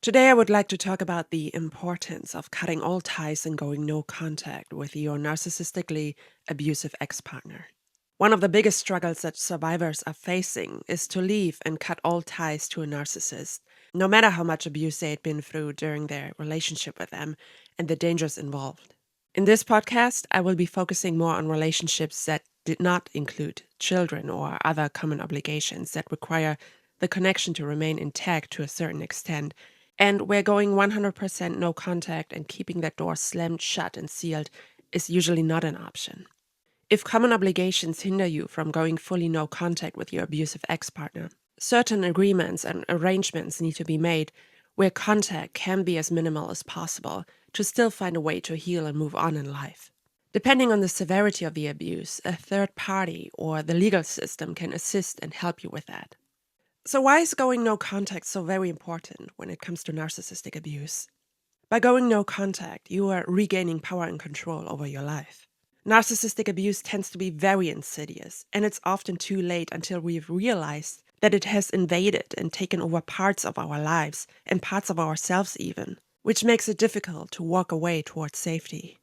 Today I would like to talk about the importance of cutting all ties and going no contact with your narcissistically abusive ex-partner. One of the biggest struggles that survivors are facing is to leave and cut all ties to a narcissist, no matter how much abuse they had been through during their relationship with them and the dangers involved. In this podcast, I will be focusing more on relationships that did not include children or other common obligations that require the connection to remain intact to a certain extent, and where going 100% no contact and keeping that door slammed shut and sealed is usually not an option. If common obligations hinder you from going fully no contact with your abusive ex-partner, certain agreements and arrangements need to be made where contact can be as minimal as possible to still find a way to heal and move on in life. Depending on the severity of the abuse, a third party or the legal system can assist and help you with that. So why is going no contact so very important when it comes to narcissistic abuse? By going no contact, you are regaining power and control over your life. Narcissistic abuse tends to be very insidious, and it's often too late until we've realized that it has invaded and taken over parts of our lives and parts of ourselves even, which makes it difficult to walk away towards safety.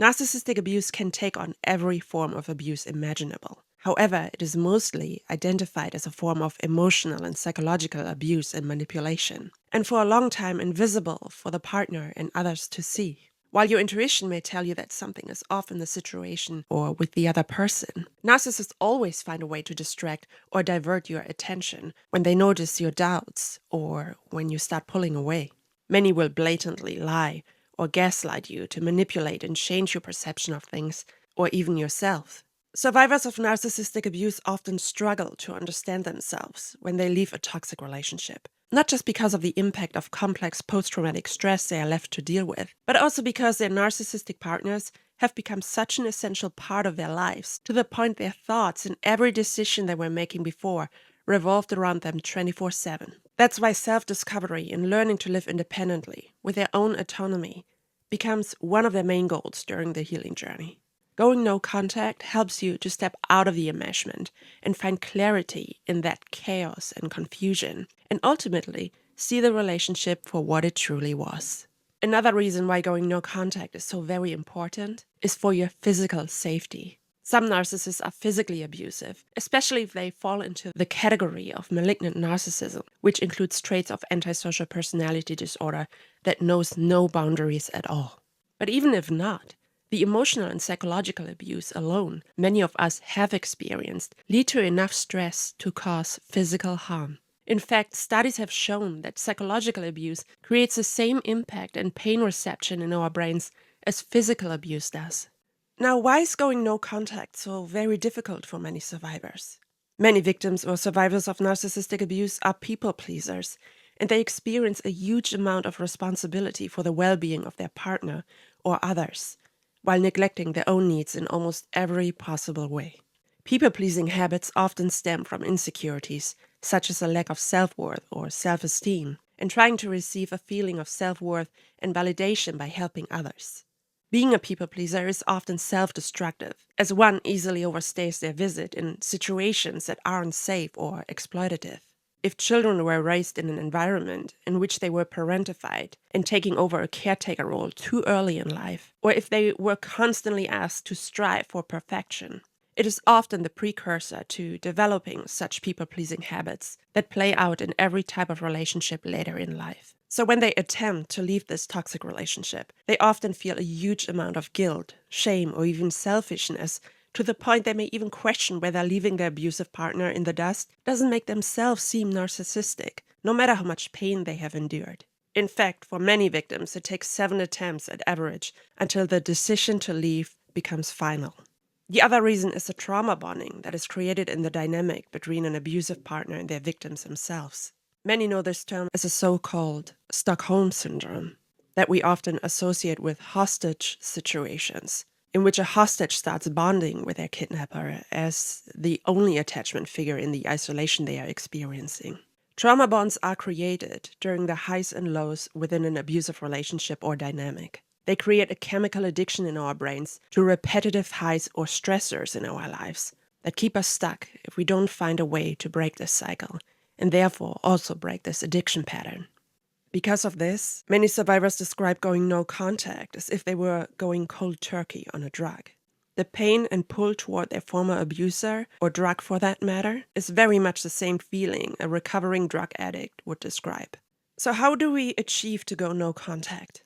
Narcissistic abuse can take on every form of abuse imaginable. However, it is mostly identified as a form of emotional and psychological abuse and manipulation, and for a long time invisible for the partner and others to see. While your intuition may tell you that something is off in the situation or with the other person, narcissists always find a way to distract or divert your attention when they notice your doubts or when you start pulling away. Many will blatantly lie or gaslight you to manipulate and change your perception of things or even yourself. Survivors of narcissistic abuse often struggle to understand themselves when they leave a toxic relationship. Not just because of the impact of complex post-traumatic stress they are left to deal with, but also because their narcissistic partners have become such an essential part of their lives, to the point their thoughts and every decision they were making before revolved around them 24/7. That's why self-discovery and learning to live independently, with their own autonomy, becomes one of their main goals during the healing journey. Going no contact helps you to step out of the enmeshment and find clarity in that chaos and confusion, and ultimately see the relationship for what it truly was. Another reason why going no contact is so very important is for your physical safety. Some narcissists are physically abusive, especially if they fall into the category of malignant narcissism, which includes traits of antisocial personality disorder that knows no boundaries at all. But even if not, the emotional and psychological abuse alone many of us have experienced lead to enough stress to cause physical harm. In fact, studies have shown that psychological abuse creates the same impact and pain reception in our brains as physical abuse does. Now, why is going no contact so very difficult for many survivors? Many victims or survivors of narcissistic abuse are people pleasers, and they experience a huge amount of responsibility for the well-being of their partner or others, while neglecting their own needs in almost every possible way. People-pleasing habits often stem from insecurities, such as a lack of self-worth or self-esteem, and trying to receive a feeling of self-worth and validation by helping others. Being a people-pleaser is often self-destructive, as one easily overstays their visit in situations that aren't safe or exploitative. If children were raised in an environment in which they were parentified and taking over a caretaker role too early in life, or if they were constantly asked to strive for perfection, it is often the precursor to developing such people-pleasing habits that play out in every type of relationship later in life. So when they attempt to leave this toxic relationship, they often feel a huge amount of guilt, shame, or even selfishness, to the point they may even question whether leaving their abusive partner in the dust doesn't make themselves seem narcissistic, no matter how much pain they have endured. In fact, for many victims, it takes 7 attempts at average until the decision to leave becomes final. The other reason is the trauma bonding that is created in the dynamic between an abusive partner and their victims themselves. Many know this term as a so-called Stockholm syndrome that we often associate with hostage situations, in which a hostage starts bonding with their kidnapper as the only attachment figure in the isolation they are experiencing. Trauma bonds are created during the highs and lows within an abusive relationship or dynamic. They create a chemical addiction in our brains to repetitive highs or stressors in our lives that keep us stuck if we don't find a way to break this cycle, and therefore also break this addiction pattern. Because of this, many survivors describe going no contact as if they were going cold turkey on a drug. The pain and pull toward their former abuser, or drug for that matter, is very much the same feeling a recovering drug addict would describe. So how do we achieve to go no contact?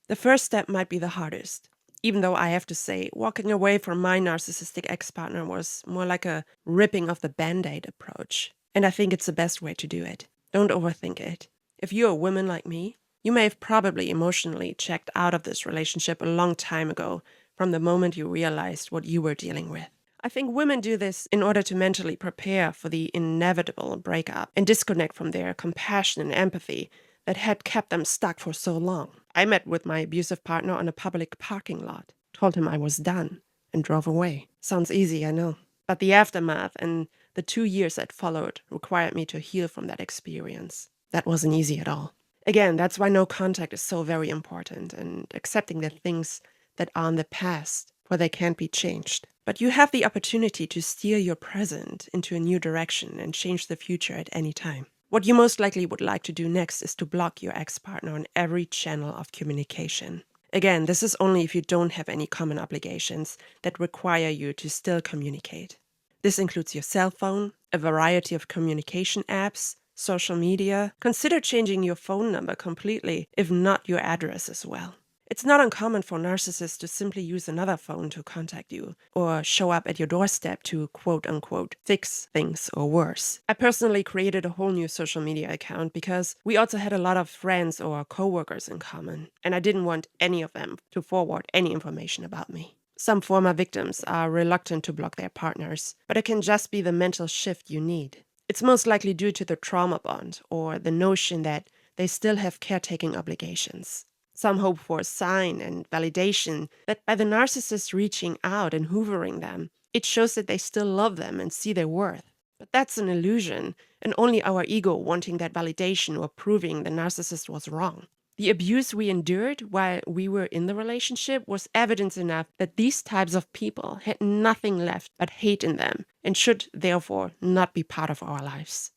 The first step might be the hardest. Even though I have to say, walking away from my narcissistic ex-partner was more like a ripping of the Band-Aid approach. And I think it's the best way to do it. Don't overthink it. If you're a woman like me, you may have probably emotionally checked out of this relationship a long time ago, from the moment you realized what you were dealing with. I think women do this in order to mentally prepare for the inevitable breakup and disconnect from their compassion and empathy that had kept them stuck for so long. I met with my abusive partner on a public parking lot, told him I was done, and drove away. Sounds easy, I know. But the aftermath and the 2 years that followed required me to heal from that experience. That wasn't easy at all. Again, that's why no contact is so very important, and accepting the things that are in the past, for they can't be changed. But you have the opportunity to steer your present into a new direction and change the future at any time. What you most likely would like to do next is to block your ex-partner on every channel of communication. Again, this is only if you don't have any common obligations that require you to still communicate. This includes your cell phone, a variety of communication apps, social media. Consider changing your phone number completely, if not your address as well. It's not uncommon for narcissists to simply use another phone to contact you, or show up at your doorstep to quote-unquote fix things or worse. I personally created a whole new social media account because we also had a lot of friends or coworkers in common, and I didn't want any of them to forward any information about me. Some former victims are reluctant to block their partners, but it can just be the mental shift you need. It's most likely due to the trauma bond, or the notion that they still have caretaking obligations. Some hope for a sign and validation that by the narcissist reaching out and hoovering them, it shows that they still love them and see their worth. But that's an illusion, and only our ego wanting that validation or proving the narcissist was wrong. The abuse we endured while we were in the relationship was evidence enough that these types of people had nothing left but hate in them and should therefore not be part of our lives.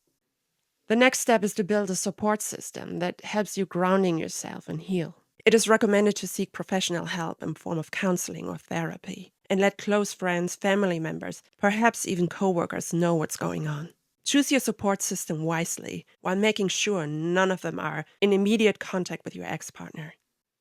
The next step is to build a support system that helps you grounding yourself and heal. It is recommended to seek professional help in form of counseling or therapy, and let close friends, family members, perhaps even coworkers know what's going on. Choose your support system wisely while making sure none of them are in immediate contact with your ex-partner.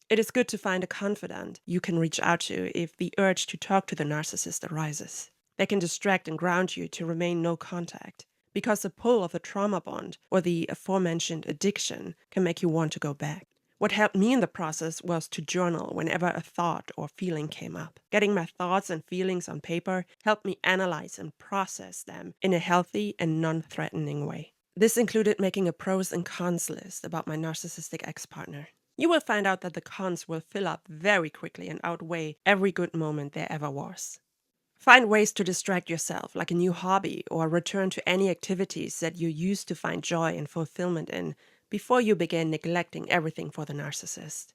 It is good to find a confidant you can reach out to if the urge to talk to the narcissist arises. They can distract and ground you to remain no contact, because the pull of the trauma bond or the aforementioned addiction can make you want to go back. What helped me in the process was to journal whenever a thought or feeling came up. Getting my thoughts and feelings on paper helped me analyze and process them in a healthy and non-threatening way. This included making a pros and cons list about my narcissistic ex-partner. You will find out that the cons will fill up very quickly and outweigh every good moment there ever was. Find ways to distract yourself, like a new hobby, or return to any activities that you used to find joy and fulfillment in, before you begin neglecting everything for the narcissist.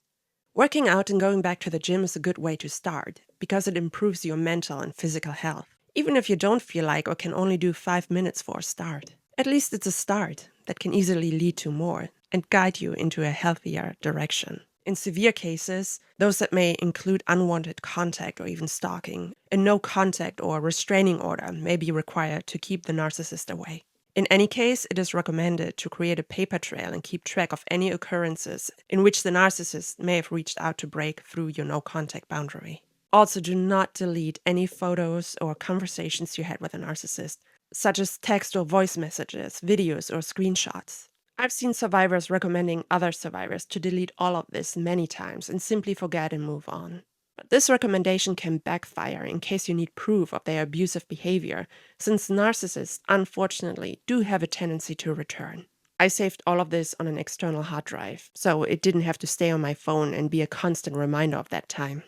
Working out and going back to the gym is a good way to start, because it improves your mental and physical health. Even if you don't feel like or can only do 5 minutes for a start. At least it's a start that can easily lead to more and guide you into a healthier direction. In severe cases, those that may include unwanted contact or even stalking, a no contact or restraining order may be required to keep the narcissist away. In any case, it is recommended to create a paper trail and keep track of any occurrences in which the narcissist may have reached out to break through your no-contact boundary. Also, do not delete any photos or conversations you had with a narcissist, such as text or voice messages, videos, or screenshots. I've seen survivors recommending other survivors to delete all of this many times and simply forget and move on. But this recommendation can backfire in case you need proof of their abusive behavior, since narcissists, unfortunately, do have a tendency to return. I saved all of this on an external hard drive, so it didn't have to stay on my phone and be a constant reminder of that time.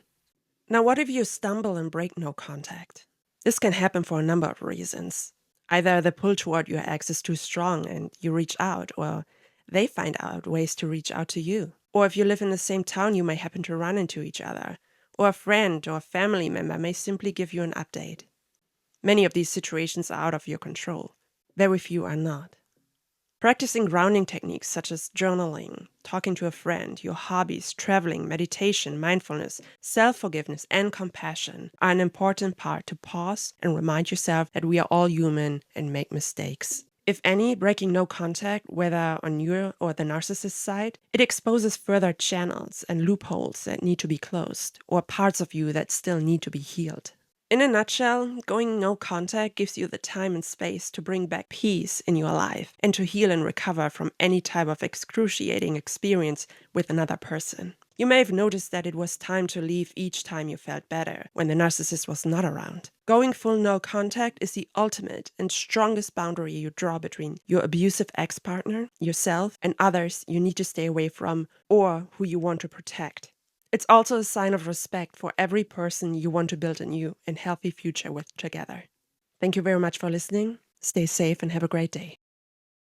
Now, what if you stumble and break no contact? This can happen for a number of reasons. Either the pull toward your ex is too strong and you reach out, or they find out ways to reach out to you. Or if you live in the same town, you may happen to run into each other. Or a friend or a family member may simply give you an update. Many of these situations are out of your control. Very few are not. Practicing grounding techniques such as journaling, talking to a friend, your hobbies, traveling, meditation, mindfulness, self-forgiveness, and compassion are an important part to pause and remind yourself that we are all human and make mistakes. If any, breaking no contact, whether on your or the narcissist side, it exposes further channels and loopholes that need to be closed, or parts of you that still need to be healed. In a nutshell, going no contact gives you the time and space to bring back peace in your life and to heal and recover from any type of excruciating experience with another person. You may have noticed that it was time to leave each time you felt better, when the narcissist was not around. Going full no contact is the ultimate and strongest boundary you draw between your abusive ex-partner, yourself, and others you need to stay away from or who you want to protect. It's also a sign of respect for every person you want to build a new and healthy future with together. Thank you very much for listening. Stay safe and have a great day.